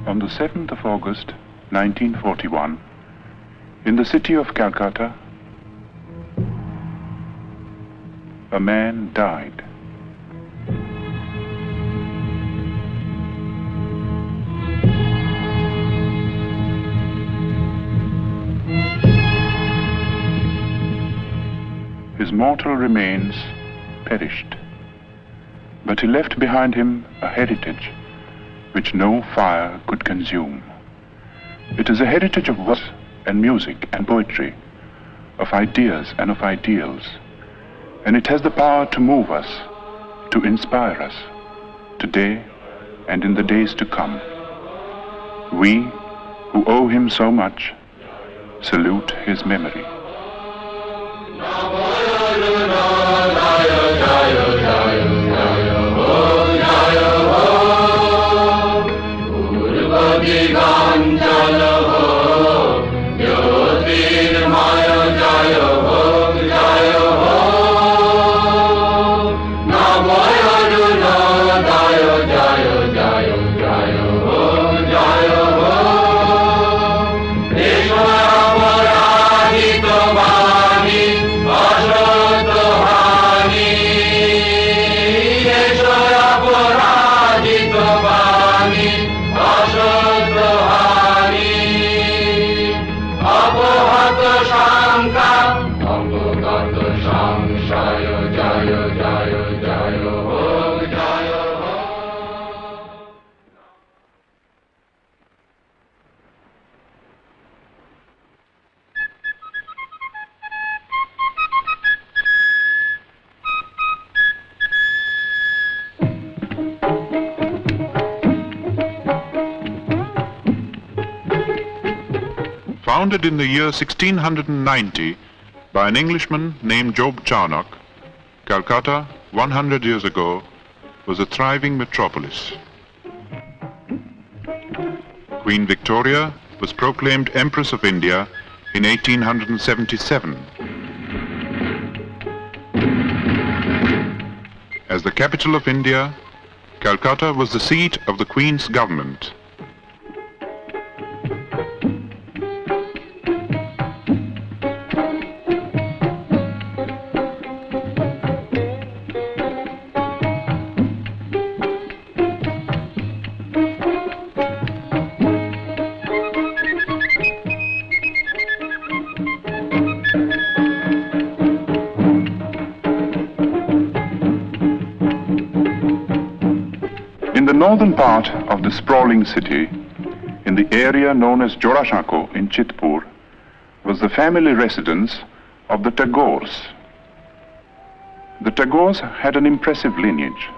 On the 7th of August, 1941, in the city of Calcutta, a man died. His mortal remains perished, but he left behind him a heritage which no fire could consume. It is a heritage of words and music and poetry, of ideas and of ideals, and it has the power to move us, to inspire us, today and in the days to come. We, who owe him so much, salute his memory. Founded in the year 1690 by an Englishman named Job Charnock, Calcutta, 100 years ago, was a thriving metropolis. Queen Victoria was proclaimed Empress of India in 1877. As the capital of India, Calcutta was the seat of the Queen's government. In the northern part of the sprawling city, in the area known as Jorashako in Chitpur, was the family residence of the Tagours. The Tagours had an impressive lineage.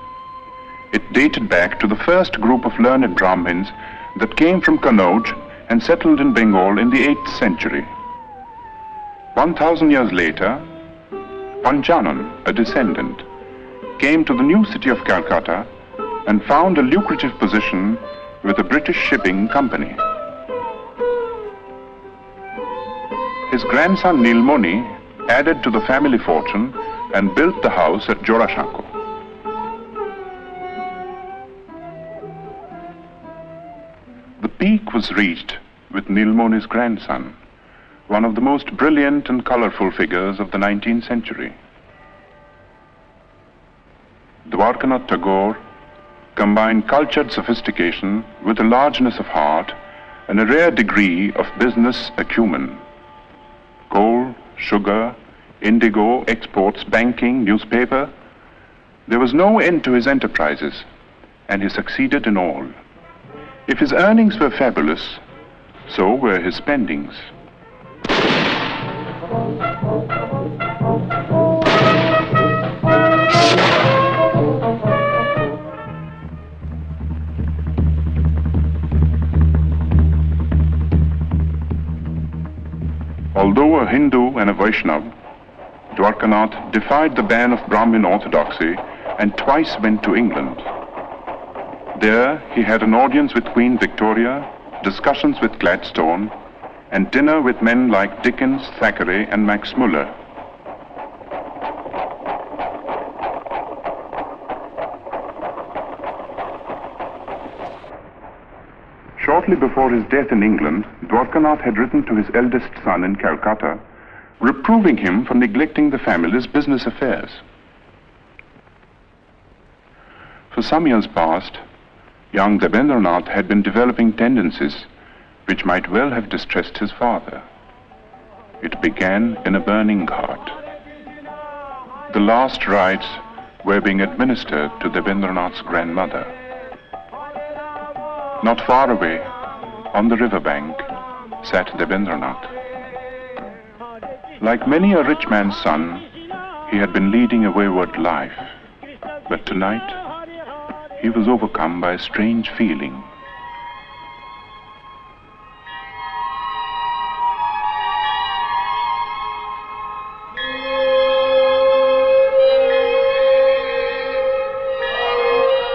It dated back to the first group of learned Brahmins that came from Kannauj and settled in Bengal in the 8th century. 1,000 years later, Panchanan, a descendant, came to the new city of Calcutta and found a lucrative position with a British shipping company. His grandson Nilmoni added to the family fortune and built the house at Jorashako. The peak was reached with Nilmoni's grandson, one of the most brilliant and colorful figures of the 19th century. Dwarkanath Tagore combined cultured sophistication with a largeness of heart and a rare degree of business acumen. Coal, sugar, indigo, exports, banking, newspaper. There was no end to his enterprises, and he succeeded in all. If his earnings were fabulous, so were his spendings. Although a Hindu and a Vaishnav, Dwarkanath defied the ban of Brahmin orthodoxy and twice went to England. There he had an audience with Queen Victoria, discussions with Gladstone, and dinner with men like Dickens, Thackeray, and Max Muller. Shortly before his death in England, Dwarkanath had written to his eldest son in Calcutta, reproving him for neglecting the family's business affairs. For some years past, young Rabendranath had been developing tendencies which might well have distressed his father. It began in a burning cart. The last rites were being administered to Rabendranath's grandmother. Not far away, on the riverbank, sat Rabendranath. Like many a rich man's son, he had been leading a wayward life, but tonight he was overcome by a strange feeling.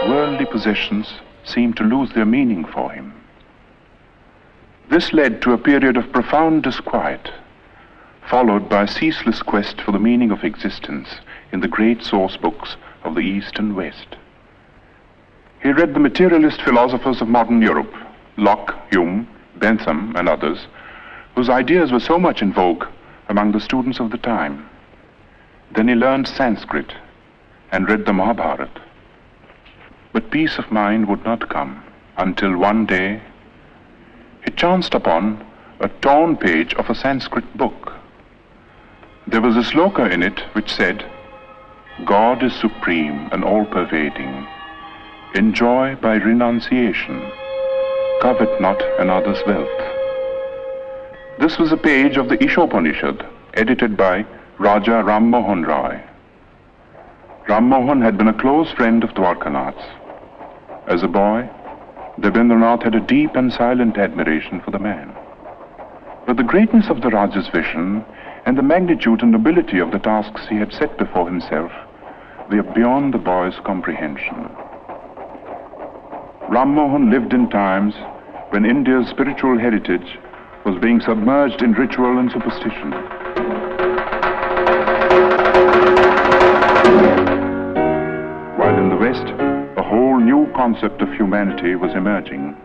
Worldly possessions seemed to lose their meaning for him. This led to a period of profound disquiet, followed by a ceaseless quest for the meaning of existence in the great source books of the East and West. He read the materialist philosophers of modern Europe, Locke, Hume, Bentham, and others, whose ideas were so much in vogue among the students of the time. Then he learned Sanskrit and read the Mahabharata. But peace of mind would not come until one day he chanced upon a torn page of a Sanskrit book. There was a sloka in it which said, "God is supreme and all-pervading. Enjoy by renunciation. Covet not another's wealth." This was a page of the Ishopanishad, edited by Raja Ram Mohan Roy. Ram Mohan had been a close friend of Dwarkanath's. As a boy, Rabendranath had a deep and silent admiration for the man. But the greatness of the Raja's vision and the magnitude and nobility of the tasks he had set before himself were beyond the boy's comprehension. Ram Mohan lived in times when India's spiritual heritage was being submerged in ritual and superstition. While in the West, a whole new concept of humanity was emerging.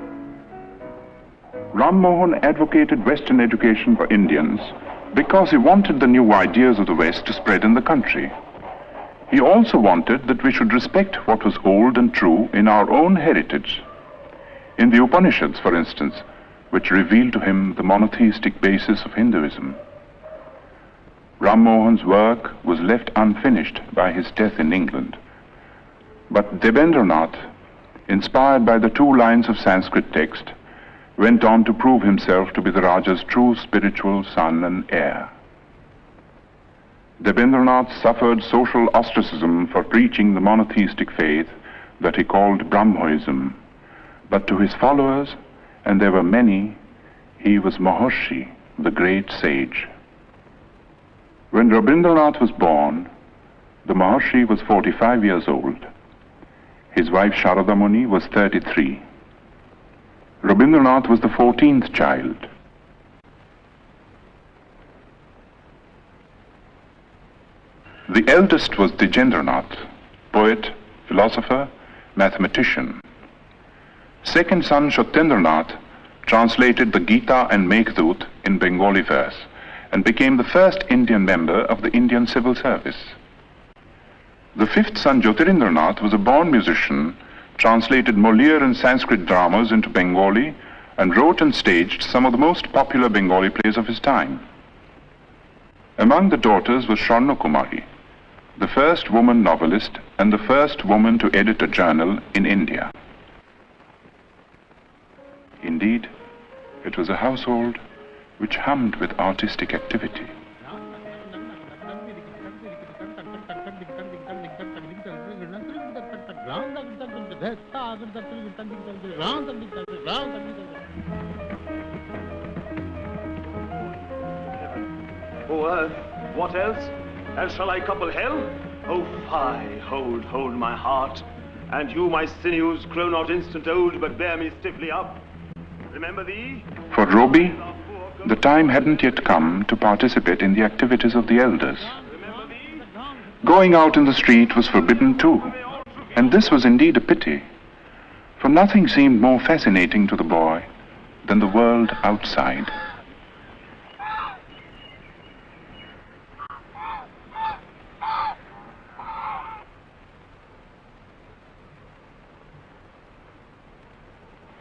Ram Mohan advocated Western education for Indians because he wanted the new ideas of the West to spread in the country. He also wanted that we should respect what was old and true in our own heritage. In the Upanishads, for instance, which revealed to him the monotheistic basis of Hinduism. Ram Mohan's work was left unfinished by his death in England. But Rabendranath, inspired by the 2 lines of Sanskrit text, went on to prove himself to be the Raja's true spiritual son and heir. Rabendranath suffered social ostracism for preaching the monotheistic faith that he called Brahmoism, but to his followers, and there were many, he was Maharshi, the great sage. When Rabindranath was born, the Maharshi was 45 years old. His wife Sharada Muni was 33. Rabindranath was the 14th child. The eldest was Dijendranath, poet, philosopher, mathematician. Second son Shotendranath translated the Gita and Meghdut in Bengali verse and became the first Indian member of the Indian civil service. The 5th son Jyotirindranath was a born musician, translated Molière and Sanskrit dramas into Bengali, and wrote and staged some of the most popular Bengali plays of his time. Among the daughters was Sharna Kumari, the first woman novelist and the first woman to edit a journal in India. Indeed, it was a household which hummed with artistic activity. O earth, what else? Else shall I couple hell? O fie, hold my heart. And you, my sinews, grow not instant old, but bear me stiffly up. Remember thee? For Roby, the time hadn't yet come to participate in the activities of the elders. Going out in the street was forbidden too, and this was indeed a pity, for nothing seemed more fascinating to the boy than the world outside.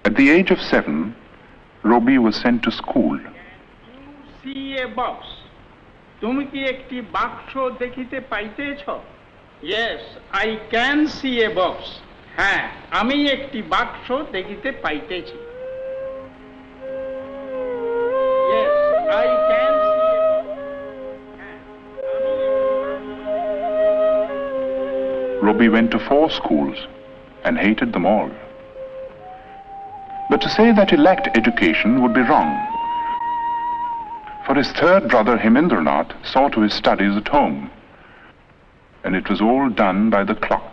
At the age of 7, Robbie was sent to school. See a box. তুমি কি একটি বাক্স দেখিতে পাইতেছ? Yes, I can see a box. হ্যাঁ, আমি একটি বাক্স দেখিতে পাইতেছি। Yes, I can see a box. হ্যাঁ, Robbie went to 4 schools and hated them all. But to say that he lacked education would be wrong. For his third brother Rabendranath saw to his studies at home, and it was all done by the clock.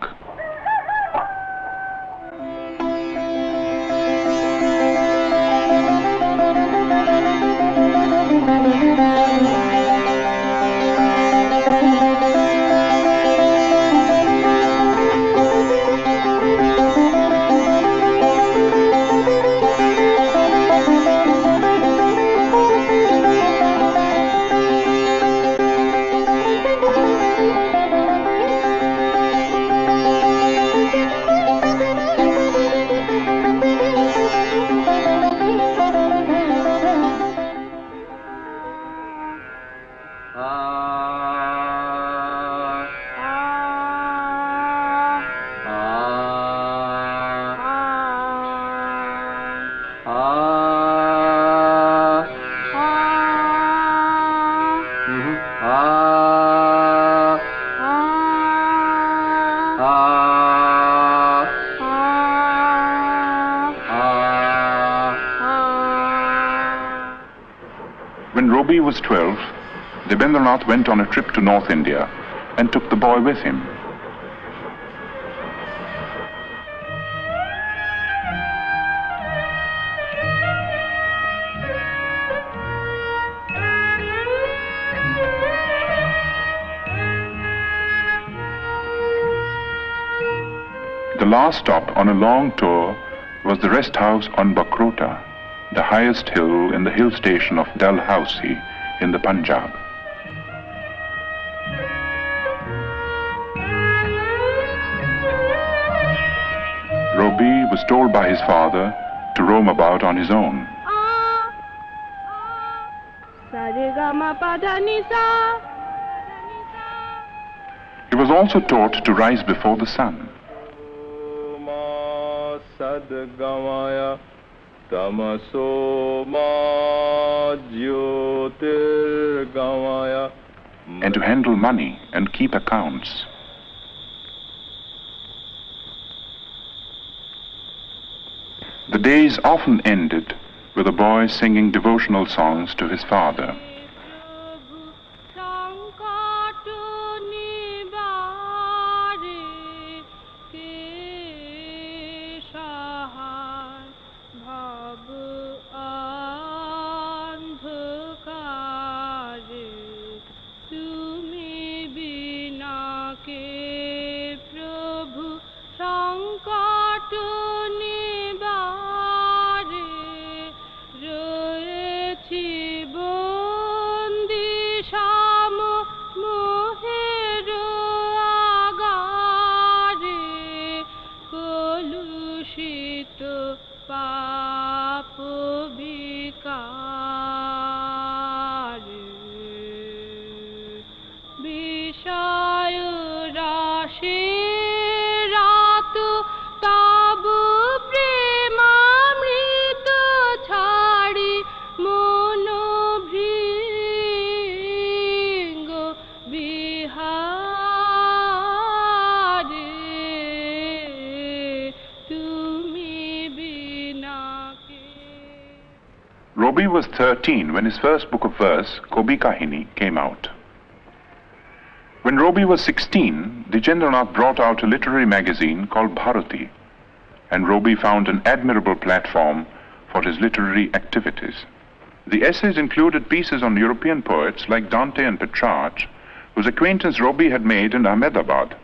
When Robbie was 12, Rhabindranath went on a trip to North India and took the boy with him. The last stop on a long tour was the rest house on Bakrota, the highest hill in the hill station of Dalhousie in the Punjab. Robbie was told by his father to roam about on his own. He was also taught to rise before the sun. And to handle money and keep accounts. The days often ended with a boy singing devotional songs to his father. Robbie was 13 when his first book of verse, Kobi Kahini, came out. When Robbie was 16, Dijendranath brought out a literary magazine called Bharati, and Robbie found an admirable platform for his literary activities. The essays included pieces on European poets like Dante and Petrarch, whose acquaintance Robbie had made in Ahmedabad,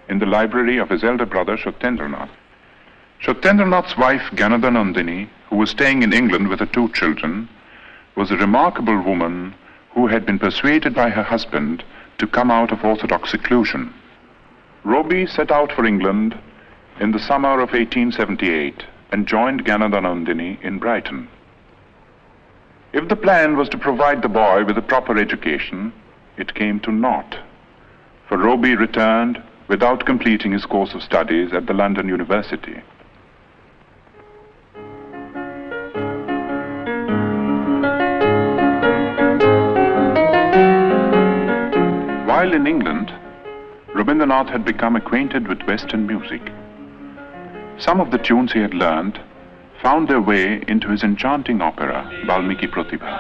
in the library of his elder brother Satyendranath. Satyendranath's wife Ganada Nandini, who was staying in England with her 2 children, was a remarkable woman who had been persuaded by her husband to come out of orthodox seclusion. Roby set out for England in the summer of 1878 and joined Ganadhanandini in Brighton. If the plan was to provide the boy with a proper education, it came to naught, for Roby returned without completing his course of studies at the London University. While in England, Rabindranath had become acquainted with Western music. Some of the tunes he had learned found their way into his enchanting opera, Valmiki Pratibha.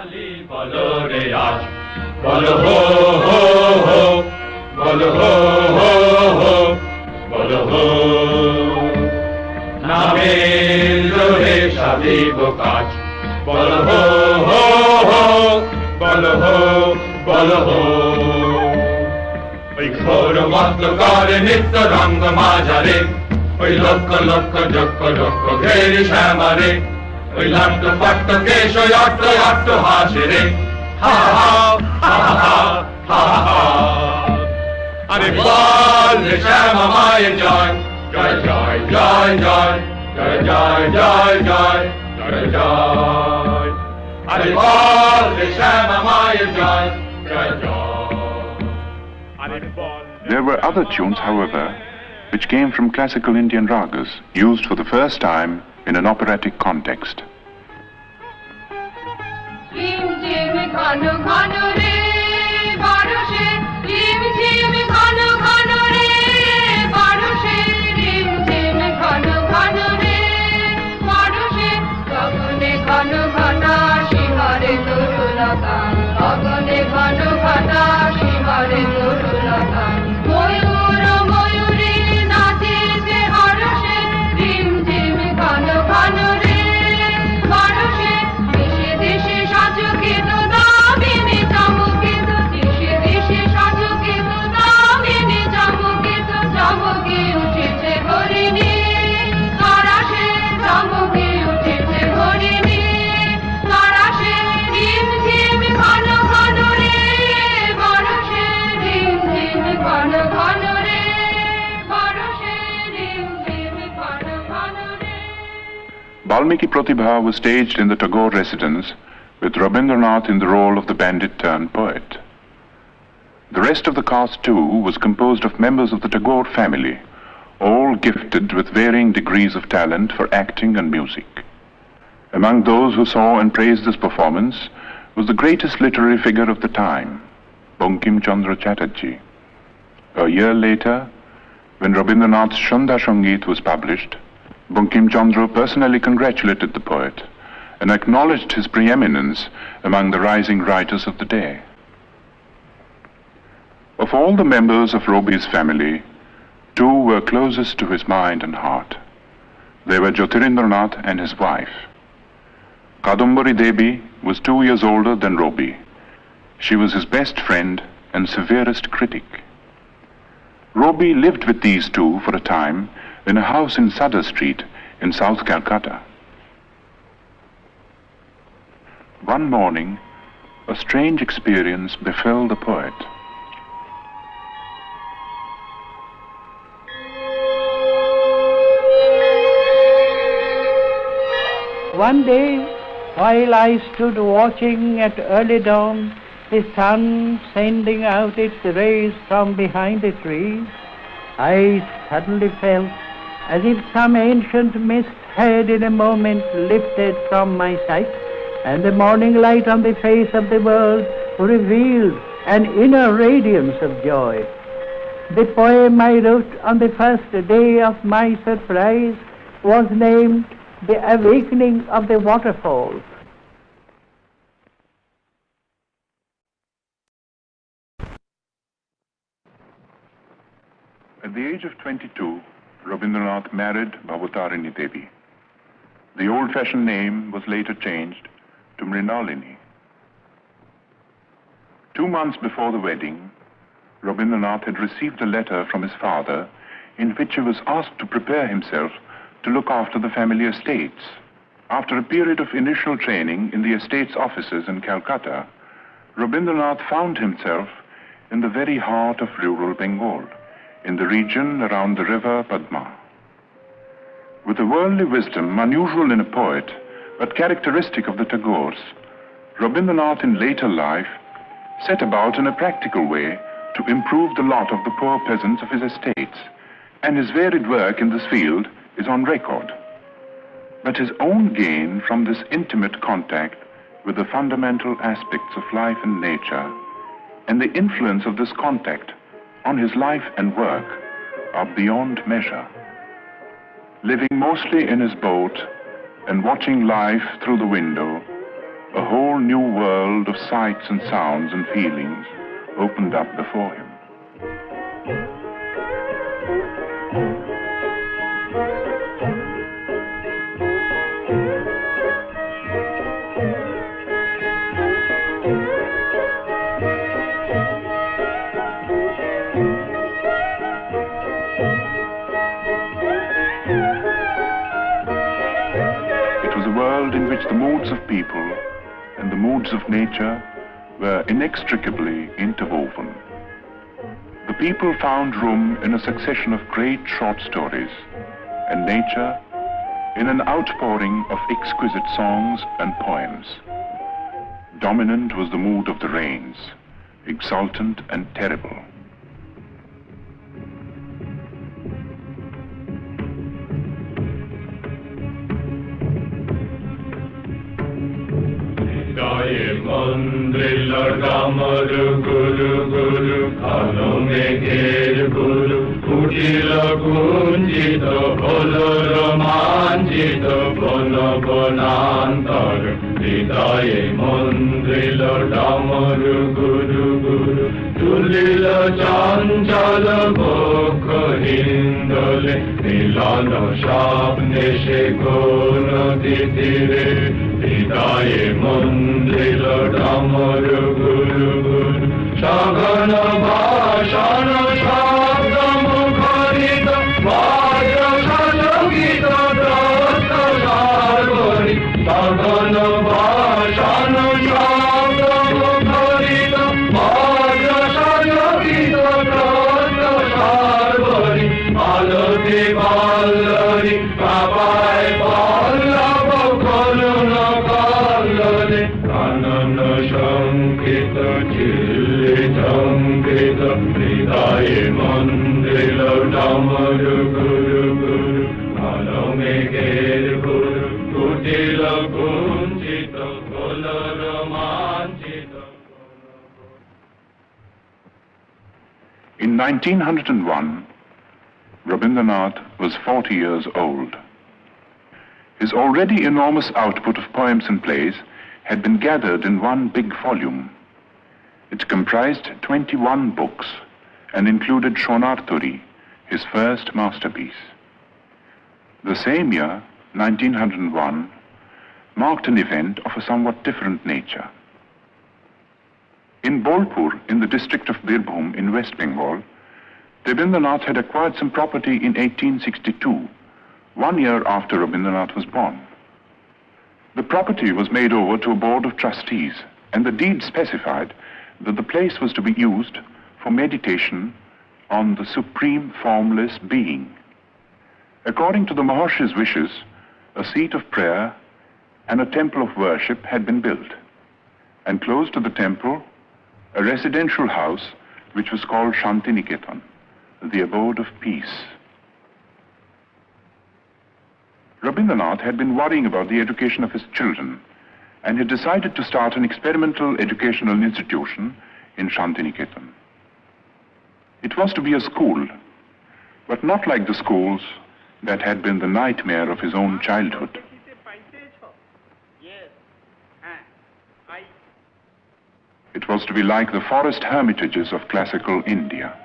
ওই ঘোর মস্ত করে নিত্য রঙ্গ মাঝারে ওই লক্ষ লক্ষ যক্ষ লক্ষ ঘেরি শ্যামারে ওই লাট্ট পাট্ট কেশ ওই অট্ট অট্ট হাসে রে হা হা হা হা হা হা আরে বল রে শ্যামা মায়ের জয় জয় জয় জয় জয় জয় জয় জয় জয় জয় জয় আরে বল রে শ্যামা মায়ের জয় জয় জয়. There were other tunes, however, which came from classical Indian ragas, used for the first time in an operatic context. Valmiki Pratibha was staged in the Tagore residence with Rabindranath in the role of the bandit-turned-poet. The rest of the cast, too, was composed of members of the Tagore family, all gifted with varying degrees of talent for acting and music. Among those who saw and praised this performance was the greatest literary figure of the time, Bankim Chandra Chatterjee. A year later, when Rabindranath's Shanda Sangit was published, Bankim Chandra personally congratulated the poet and acknowledged his preeminence among the rising writers of the day. Of all the members of Roby's family, 2 were closest to his mind and heart. They were Jyotirindranath and his wife. Kadambari Devi was 2 years older than Roby. She was his best friend and severest critic. Roby lived with these 2 for a time in a house in Sadar Street in South Calcutta. One morning, a strange experience befell the poet. One day, while I stood watching at early dawn, the sun sending out its rays from behind the trees, I suddenly felt as if some ancient mist had in a moment lifted from my sight, and the morning light on the face of the world revealed an inner radiance of joy. The poem I wrote on the first day of my surprise was named The Awakening of the Waterfall. At the age of 22, Rabindranath married Bhavatarini Devi. The old-fashioned name was later changed to Mrinalini. 2 months before the wedding, Rabindranath had received a letter from his father in which he was asked to prepare himself to look after the family estates, After a period of initial training in the estate's offices in Calcutta, Rabindranath found himself in the very heart of rural Bengal, in the region around the river Padma. With a worldly wisdom unusual in a poet, but characteristic of the Tagores, Rabindranath in later life set about in a practical way to improve the lot of the poor peasants of his estates, and his varied work in this field is on record. But his own gain from this intimate contact with the fundamental aspects of life and nature, and the influence of this contact on his life and work, are beyond measure. Living mostly in his boat and watching life through the window, a whole new world of sights and sounds and feelings opened up before him. The moods of people and the moods of nature were inextricably interwoven. The people found room in a succession of great short stories, and nature in an outpouring of exquisite songs and poems. Dominant was the mood of the rains, exultant and terrible. Mandrilla Damaru Guru Guru Kalome Gir Guru Kutila Kunjito Bolo Romanjito Bolo Bonantar Vidaye Mandrilla Damaru Guru Guru Tulila Chanchala Boko Hindole Milano Shabne Shekono Titire Vidaye Mandrilla Damaru Guru Guru Shagana Bhashana Shabda Mukharita Vajra Shashagita Dasta Sharvari Shagana Bhashana Shabda Mukharita Vajra Shashagita Dasta Sharvari Alati Ballari Papai Pallava Koluna Kallade Kanana Shankita Chilli Shankita Hridaye Mandrila Damaru Guru Guru Kalame Gere Guru Kutila Kunjita Kolara Manjita. In 1901, Rabindranath was 40 years old. His already enormous output of poems and plays had been gathered in one big volume. It comprised 21 books and included Shonarturi, his first masterpiece. The same year, 1901, marked an event of a somewhat different nature. In Bolpur, in the district of Birbhum in West Bengal, Rabindranath had acquired some property in 1862, 1 year after Rabindranath was born. The property was made over to a board of trustees, and the deed specified that the place was to be used for meditation on the supreme formless being. According to the Maharshi's wishes, a seat of prayer and a temple of worship had been built, and close to the temple, a residential house which was called Shantiniketan, the abode of peace. Rabindranath had been worrying about the education of his children and had decided to start an experimental educational institution in Shantiniketan. It was to be a school, but not like the schools that had been the nightmare of his own childhood. It was to be like the forest hermitages of classical India.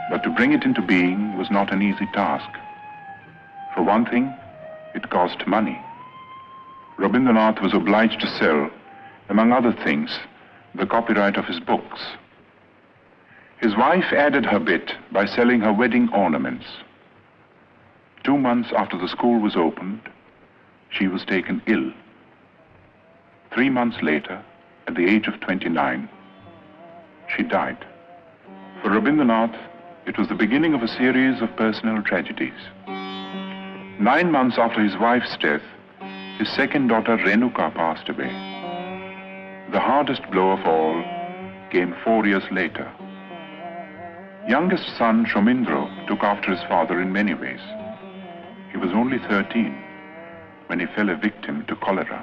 But to bring it into being was not an easy task. For one thing, it cost money. Rabindranath was obliged to sell, among other things, the copyright of his books. His wife added her bit by selling her wedding ornaments. 2 months after the school was opened, she was taken ill. 3 months later, at the age of 29, she died. For Rabindranath, it was the beginning of a series of personal tragedies. 9 months after his wife's death, his second daughter Renuka passed away. The hardest blow of all came 4 years later. Youngest son Shomindro took after his father in many ways. He was only 13 when he fell a victim to cholera.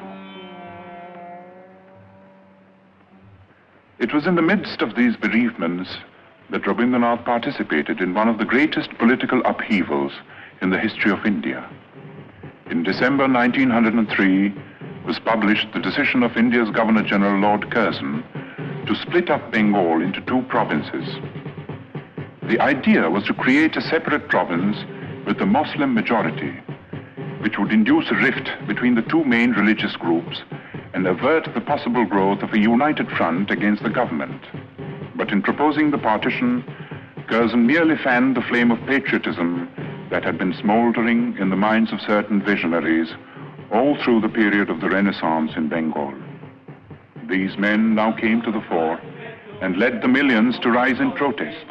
It was in the midst of these bereavements that Rabindranath participated in one of the greatest political upheavals in the history of India. In December 1903 was published the decision of India's Governor-General Lord Curzon to split up Bengal into 2 provinces. The idea was to create a separate province with a Muslim majority, which would induce a rift between the 2 main religious groups and avert the possible growth of a united front against the government. But in proposing the partition, Curzon merely fanned the flame of patriotism that had been smoldering in the minds of certain visionaries all through the period of the Renaissance in Bengal. These men now came to the fore and led the millions to rise in protest.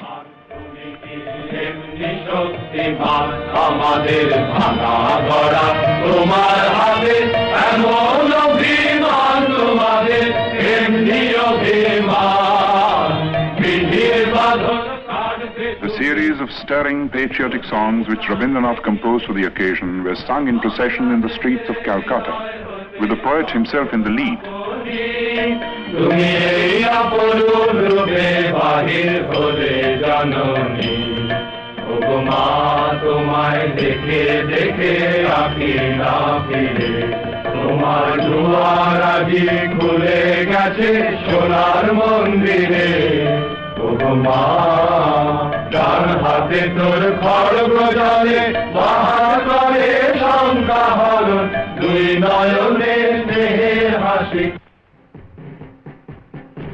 The series of stirring patriotic songs which Rabindranath composed for the occasion were sung in procession in the streets of Calcutta, with the poet himself in the lead.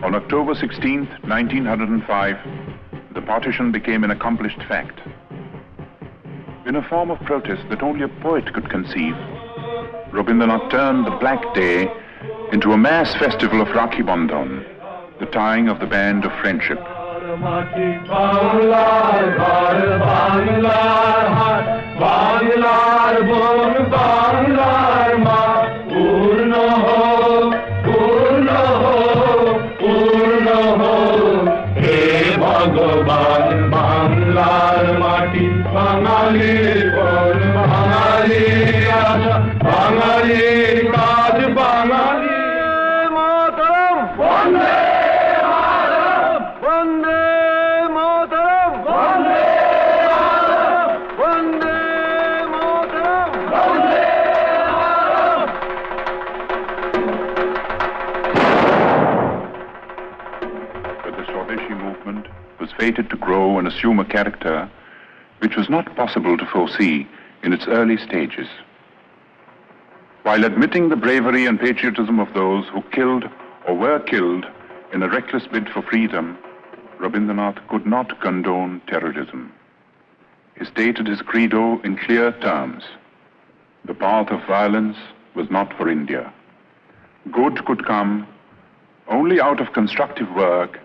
On October 16th, 1905, the partition became an accomplished fact. In a form of protest that only a poet could conceive, Rabindranath turned the Black Day into a mass festival of Rakhi Bandhan, the tying of the band of friendship. Fated to grow and assume a character which was not possible to foresee in its early stages. While admitting the bravery and patriotism of those who killed or were killed in a reckless bid for freedom, Rabindranath could not condone terrorism. He stated his credo in clear terms. The path of violence was not for India. Good could come only out of constructive work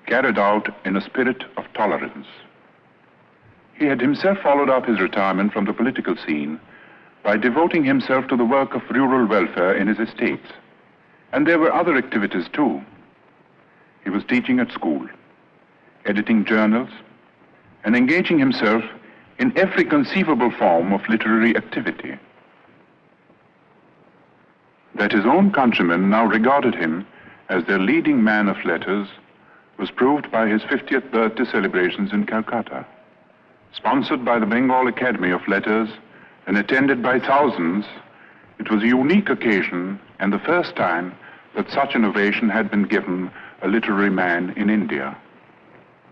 carried out in a spirit of tolerance. He had himself followed up his retirement from the political scene by devoting himself to the work of rural welfare in his estates. And there were other activities too. He was teaching at school, editing journals, and engaging himself in every conceivable form of literary activity. That his own countrymen now regarded him as their leading man of letters was proved by his 50th birthday celebrations in Calcutta. Sponsored by the Bengal Academy of Letters and attended by thousands, it was a unique occasion and the first time that such an ovation had been given a literary man in India.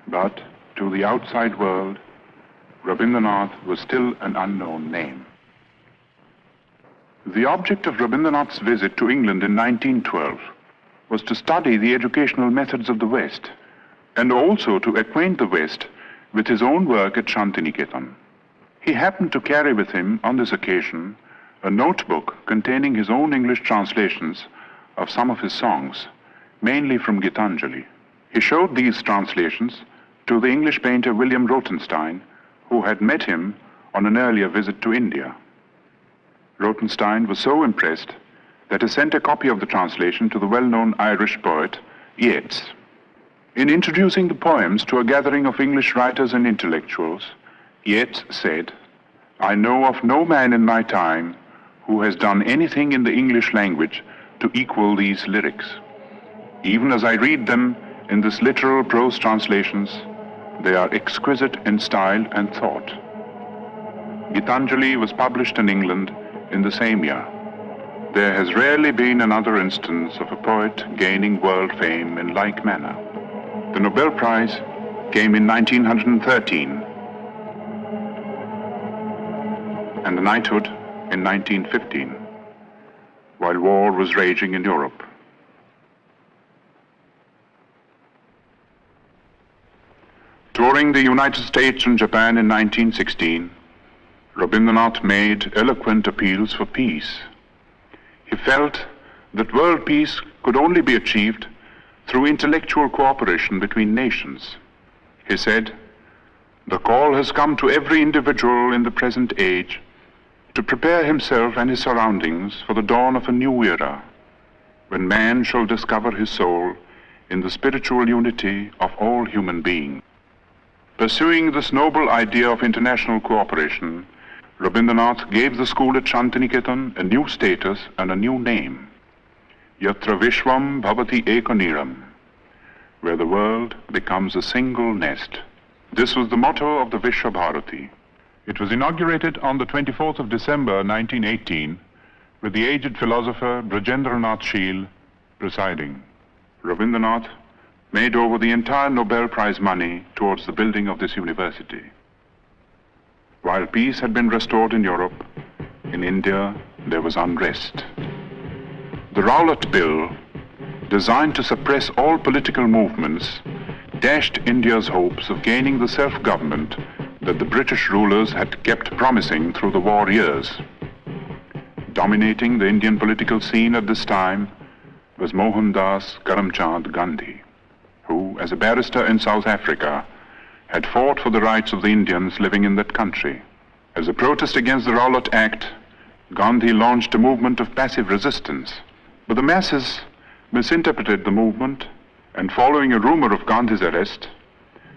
But to the outside world, Rabindranath was still an unknown name. The object of Rabindranath's visit to England in 1912 was to study the educational methods of the West, and also to acquaint the West with his own work at Shantiniketan. He happened to carry with him on this occasion a notebook containing his own English translations of some of his songs, mainly from Gitanjali. He showed these translations to the English painter William Rothenstein, who had met him on an earlier visit to India. Rothenstein was so impressed that he sent a copy of the translation to the well-known Irish poet Yeats. In introducing the poems to a gathering of English writers and intellectuals, Yeats said, "I know of no man in my time who has done anything in the English language to equal these lyrics. Even as I read them in this literal prose translations, they are exquisite in style and thought." Gitanjali was published in England in the same year. There has rarely been another instance of a poet gaining world fame in like manner. The Nobel Prize came in 1913 and the knighthood in 1915, while war was raging in Europe. Touring the United States and Japan in 1916, Rabindranath made eloquent appeals for peace. He felt that world peace could only be achieved through intellectual cooperation between nations. He said, "The call has come to every individual in the present age to prepare himself and his surroundings for the dawn of a new era, when man shall discover his soul in the spiritual unity of all human beings." Pursuing this noble idea of international cooperation, Rabindranath gave the school at Shantiniketan a new status and a new name, Yatra Vishwam Bhavati Ekaniram, where the world becomes a single nest. This was the motto of the Vishwa Bharati. It was inaugurated on the 24th of December 1918, with the aged philosopher Brajendranath Sheel presiding. Rabindranath made over the entire Nobel Prize money towards the building of this university. While peace had been restored in Europe, in India there was unrest. The Rowlatt Bill, designed to suppress all political movements, dashed India's hopes of gaining the self-government that the British rulers had kept promising through the war years. Dominating the Indian political scene at this time was Mohandas Karamchand Gandhi, who, as a barrister in South Africa, had fought for the rights of the Indians living in that country. As a protest against the Rowlatt Act, Gandhi launched a movement of passive resistance. But the masses misinterpreted the movement, and following a rumor of Gandhi's arrest,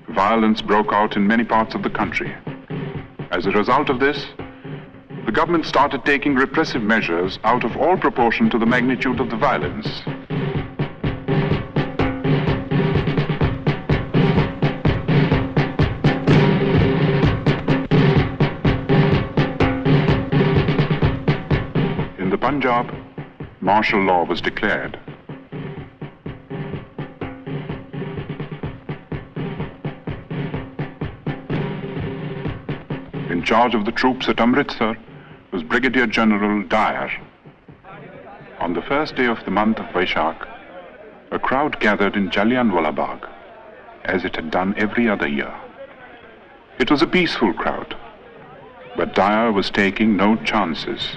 violence broke out in many parts of the country. As a result of this, the government started taking repressive measures out of all proportion to the magnitude of the violence. In the Punjab, martial law was declared. In charge of the troops at Amritsar was Brigadier General Dyer. On the first day of the month of Vaishak, a crowd gathered in Jallianwala Bagh, as it had done every other year. It was a peaceful crowd, but Dyer was taking no chances.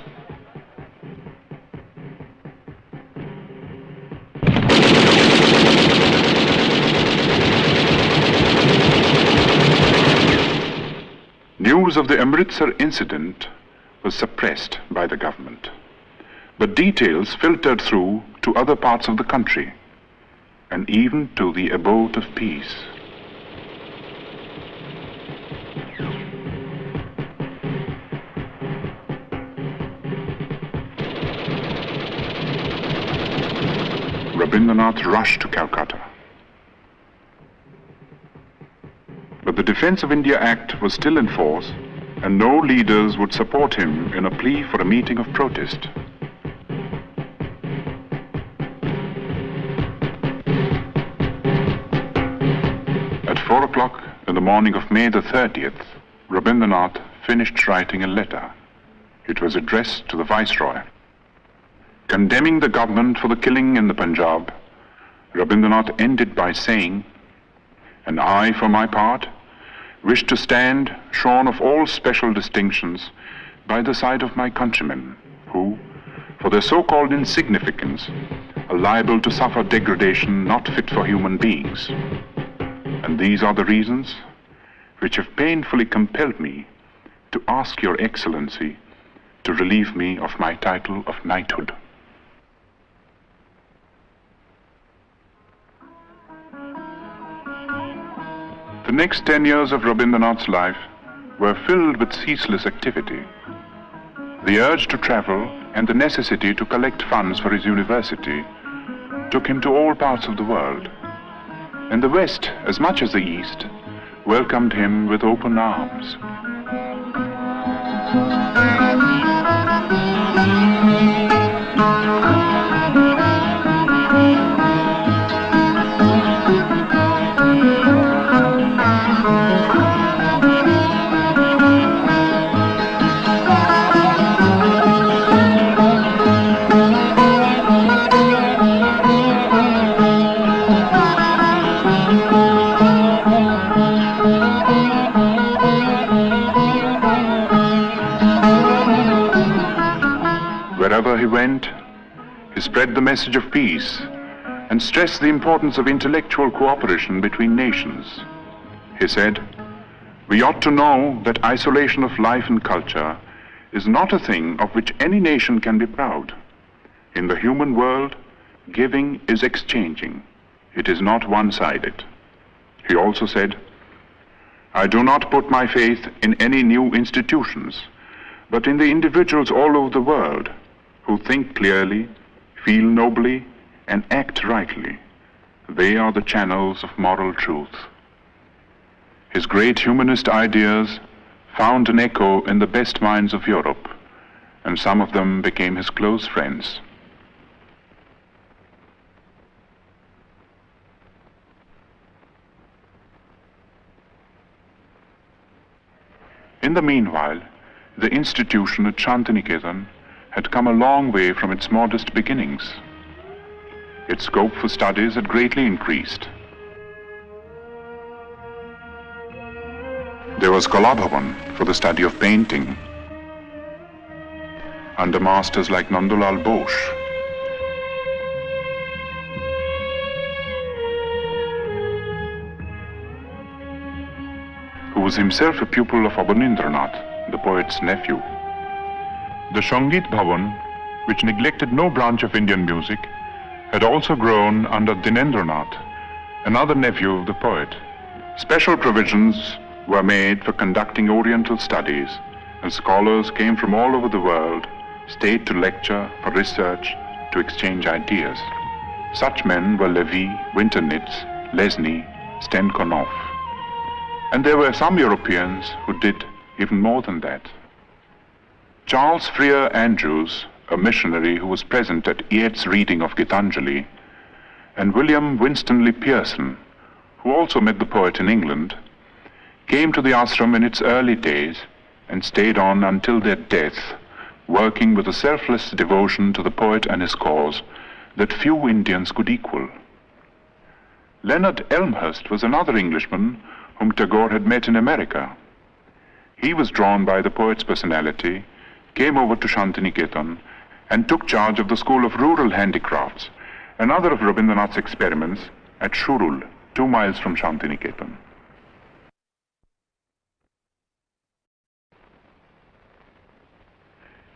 News of the Amritsar incident was suppressed by the government, but details filtered through to other parts of the country, and even to the abode of peace. Rabindranath rushed to Calcutta. But the Defence of India Act was still in force, and no leaders would support him in a plea for a meeting of protest. At 4 o'clock in the morning of May the 30th, Rabindranath finished writing a letter. It was addressed to the Viceroy. Condemning the government for the killing in the Punjab, Rabindranath ended by saying, And I, for my part, wish to stand, shorn of all special distinctions, by the side of my countrymen, who, for their so-called insignificance, are liable to suffer degradation not fit for human beings. And these are the reasons which have painfully compelled me to ask Your Excellency to relieve me of my title of knighthood. The next 10 years of Rabindranath's life were filled with ceaseless activity. The urge to travel and the necessity to collect funds for his university took him to all parts of the world. And the West, as much as the East, welcomed him with open arms. Wherever he went, he spread the message of peace and stressed the importance of intellectual cooperation between nations. He said, "We ought to know that isolation of life and culture is not a thing of which any nation can be proud. In the human world, giving is exchanging. It is not one-sided." He also said, "I do not put my faith in any new institutions, but in the individuals all over the world who think clearly, feel nobly, and act rightly. They are the channels of moral truth." His great humanist ideas found an echo in the best minds of Europe, and some of them became his close friends. In the meanwhile, the institution at Shantiniketan had come a long way from its modest beginnings. Its scope for studies had greatly increased. There was Kalabhavan for the study of painting, under masters like Nandulal Bose. Who was himself a pupil of Rابندراناث, the poet's nephew. The Sangeet Bhavan, which neglected no branch of Indian music, had also grown under Dinendranath, another nephew of the poet. Special provisions were made for conducting Oriental studies, and scholars came from all over the world, stayed to lecture, for research, to exchange ideas. Such men were Levy, Winternitz, Lesny, Stenkonov. And there were some Europeans who did even more than that. Charles Freer Andrews, a missionary who was present at Yeats's reading of Gitanjali, and William Winstanley Pearson, who also met the poet in England, came to the ashram in its early days and stayed on until their death, working with a selfless devotion to the poet and his cause that few Indians could equal. Leonard Elmhurst was another Englishman whom Tagore had met in America. He was drawn by the poet's personality, came over to Shantiniketan, and took charge of the School of Rural Handicrafts, another of Rabindranath's experiments at Shurul, 2 miles from Shantiniketan.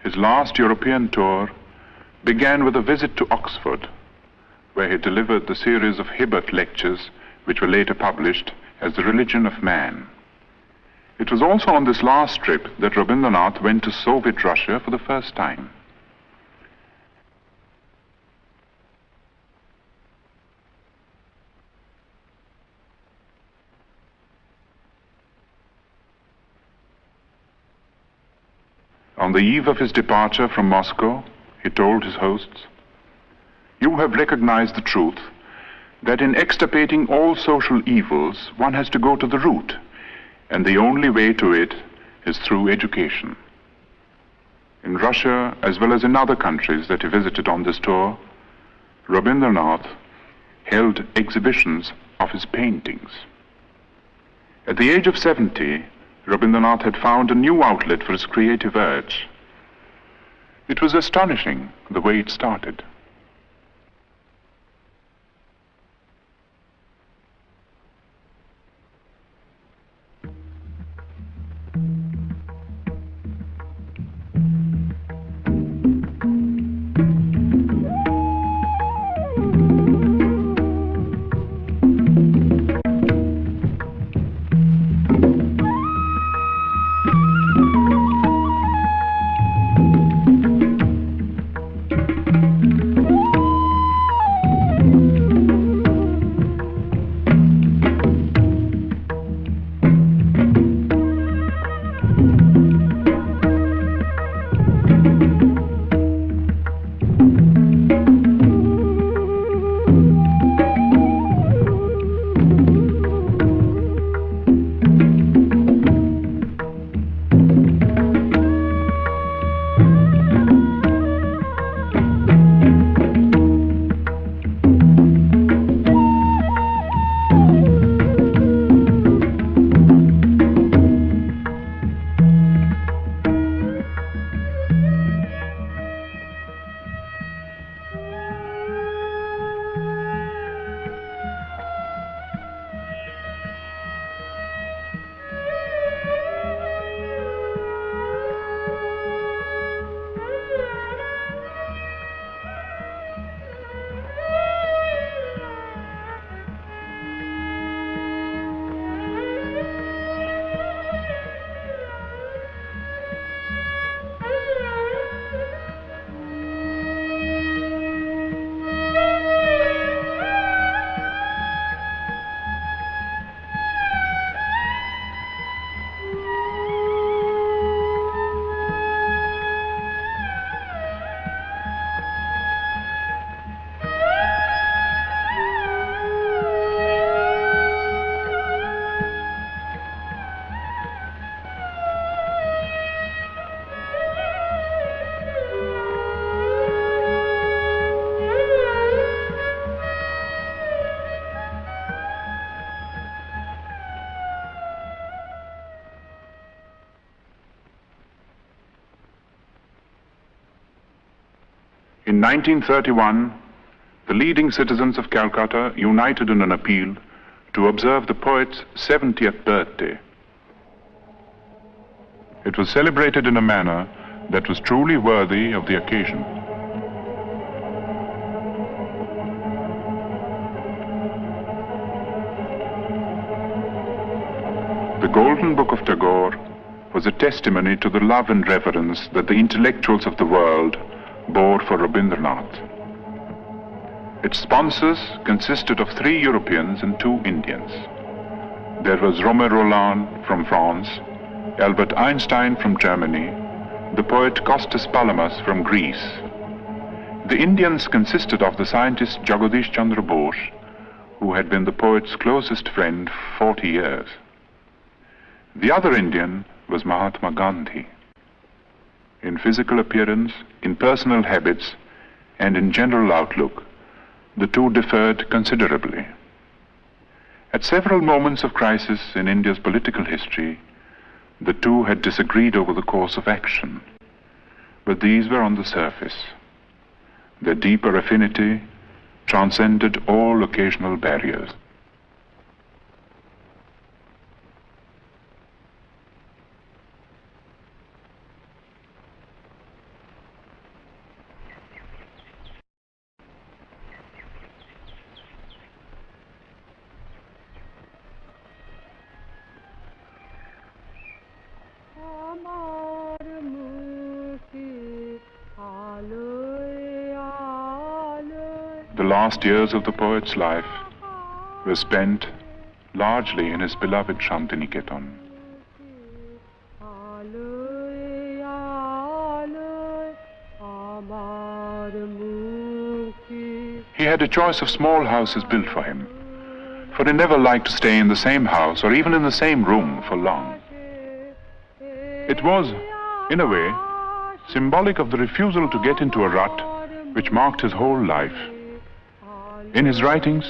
His last European tour began with a visit to Oxford, where he delivered the series of Hibbert lectures, which were later published as The Religion of Man. It was also on this last trip that Rabindranath went to Soviet Russia for the first time. On the eve of his departure from Moscow, he told his hosts, "You have recognized the truth that in extirpating all social evils, one has to go to the root, and the only way to it is through education." In Russia, as well as in other countries that he visited on this tour, Rabindranath held exhibitions of his paintings. At the age of 70, Rabindranath had found a new outlet for his creative urge. It was astonishing the way it started. In 1931, the leading citizens of Calcutta united in an appeal to observe the poet's 70th birthday. It was celebrated in a manner that was truly worthy of the occasion. The Golden Book of Tagore was a testimony to the love and reverence that the intellectuals of the world bore for Rabindranath. Its sponsors consisted of 3 Europeans and 2 Indians. There was Romain Rolland from France, Albert Einstein from Germany, the poet Costas Palamas from Greece. The Indians consisted of the scientist Jagadish Chandra Bose, who had been the poet's closest friend for 40 years. The other Indian was Mahatma Gandhi. In physical appearance, in personal habits, and in general outlook, the two differed considerably. At several moments of crisis in India's political history, the two had disagreed over the course of action, but these were on the surface. Their deeper affinity transcended all occasional barriers. The last years of the poet's life were spent largely in his beloved Shantiniketan. He had a choice of small houses built for him, for he never liked to stay in the same house or even in the same room for long. It was, in a way, symbolic of the refusal to get into a rut which marked his whole life. In his writings,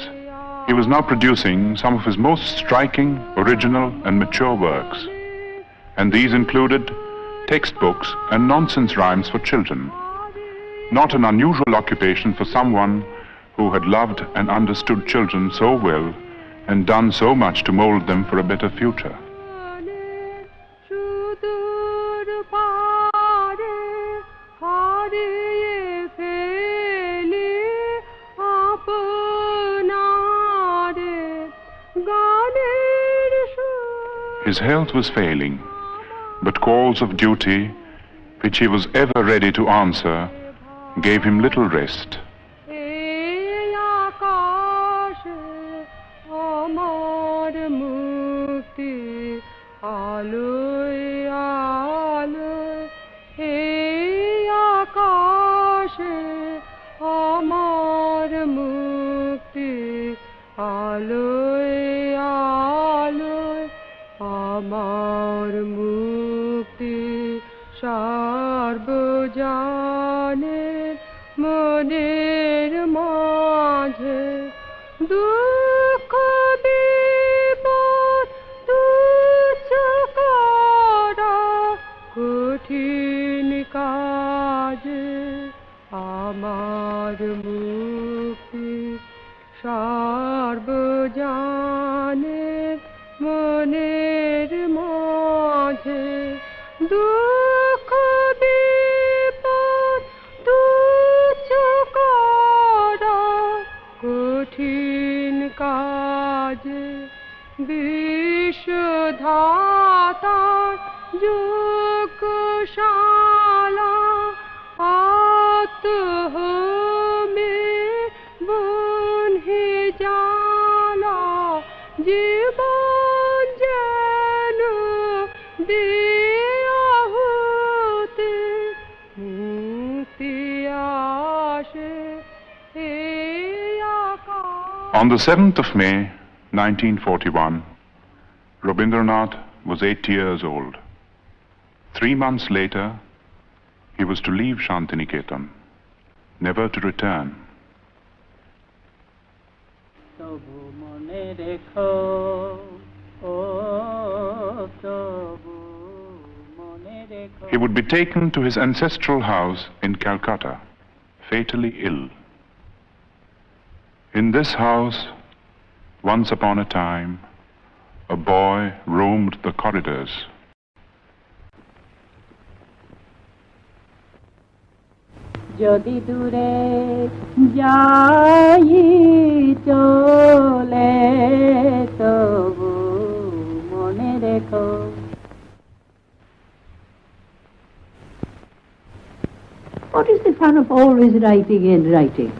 He was now producing some of his most striking, original and mature works, and these included textbooks and nonsense rhymes for children. Not an unusual occupation for someone who had loved and understood children so well and done so much to mold them for a better future. His health was failing, but calls of duty, which he was ever ready to answer, gave him little rest. আমার মুক্তি সর্বজনের মনের মাঝে দুঃখ বিপদ তুচ্ছ করা কঠিন কাজে আমার মুক্তি সর্বজনের মনের মাঝে দুঃখ বিপদ তুচ্ছ করা কঠিন কাজে বিশ্বধাতার যোগশালা আত্মহমে বনহে জালা জীবন যেন দেয়াহুতে মুক্তি আসে হে আকাশ। On the 7th of May, 1941, Rabindranath was 8 years old. 3 months later, he was to leave Shantiniketan, never to return. He would be taken to his ancestral house in Calcutta, fatally ill. In this house, once upon a time, a boy roamed the corridors. যদি দূরে যাই চলে তবু মনে রেখো। What is the fun of always writing and writing?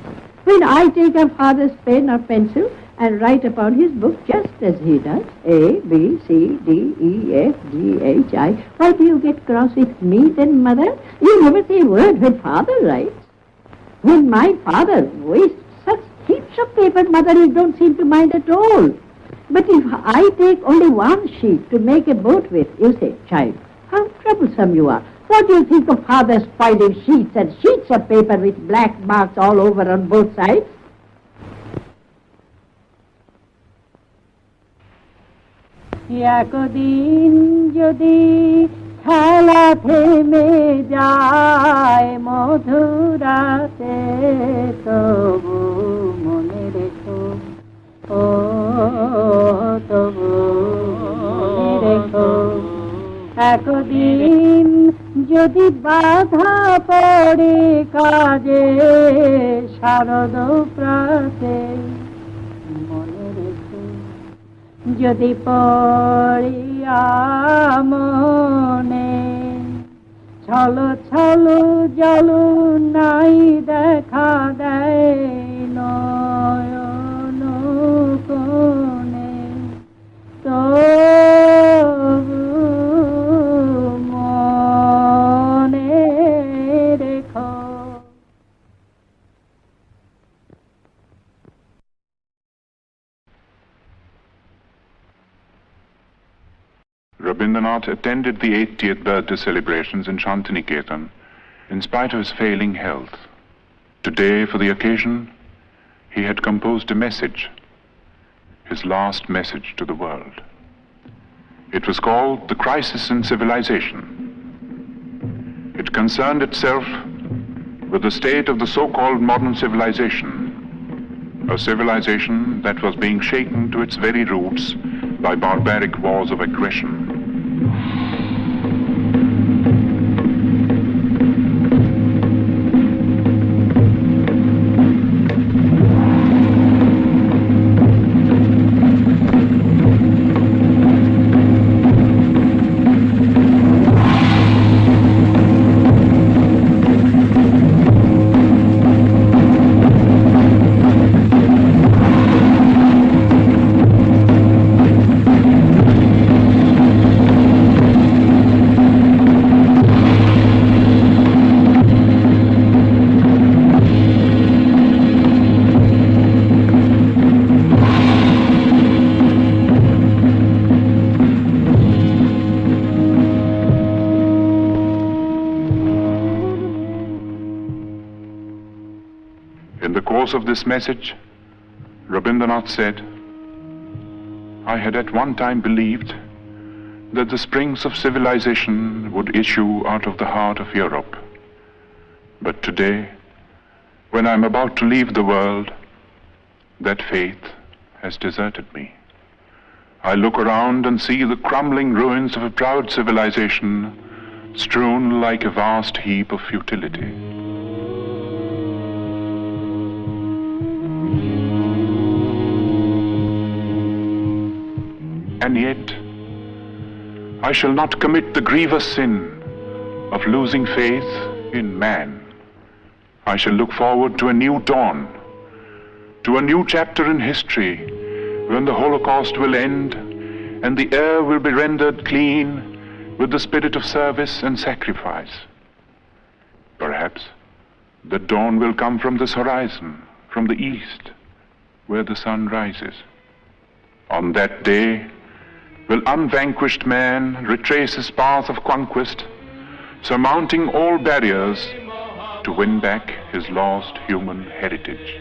When I take a father's pen or pencil and write upon his book just as he does, A, B, C, D, E, F, G, H, I, why do you get cross with me then, mother? You never say a word when father writes. When my father wastes such heaps of paper, mother, you don't seem to mind at all. But if I take only one sheet to make a boat with, you say, child, how troublesome you are. What do you think of father spoiling sheets and sheets of paper with black marks all over on both sides? একদিন যদি খেলা থেমে যায় মধুরাতে তবু মনে রেখো ও তবু মনে রেখো একদিন যদি বাধা পড়ে কাজে শারদ প্রাতে মনে রেখো যদি পড়িয়া মনে ছলো ছলো জল নাই দেখা দেয় নয়ন কোণে তবু মনে রেখো। Rabindranath attended the 80th birthday celebrations in Shantiniketan in spite of his failing health. Today, for the occasion, he had composed a message his last message to the world. It was called The Crisis in Civilization. It concerned itself with the state of the so-called modern civilization, a civilization that was being shaken to its very roots by barbaric wars of aggression. Of this message, Rابندراناث said, I had at one time believed that the springs of civilization would issue out of the heart of Europe. But today, when I'm about to leave the world, that faith has deserted me. I look around and see the crumbling ruins of a proud civilization strewn like a vast heap of futility. And yet, I shall not commit the grievous sin of losing faith in man. I shall look forward to a new dawn, to a new chapter in history when the Holocaust will end and the air will be rendered clean with the spirit of service and sacrifice. Perhaps the dawn will come from this horizon, from the east, where the sun rises. On that day, will unvanquished man retrace his path of conquest, surmounting all barriers to win back his lost human heritage.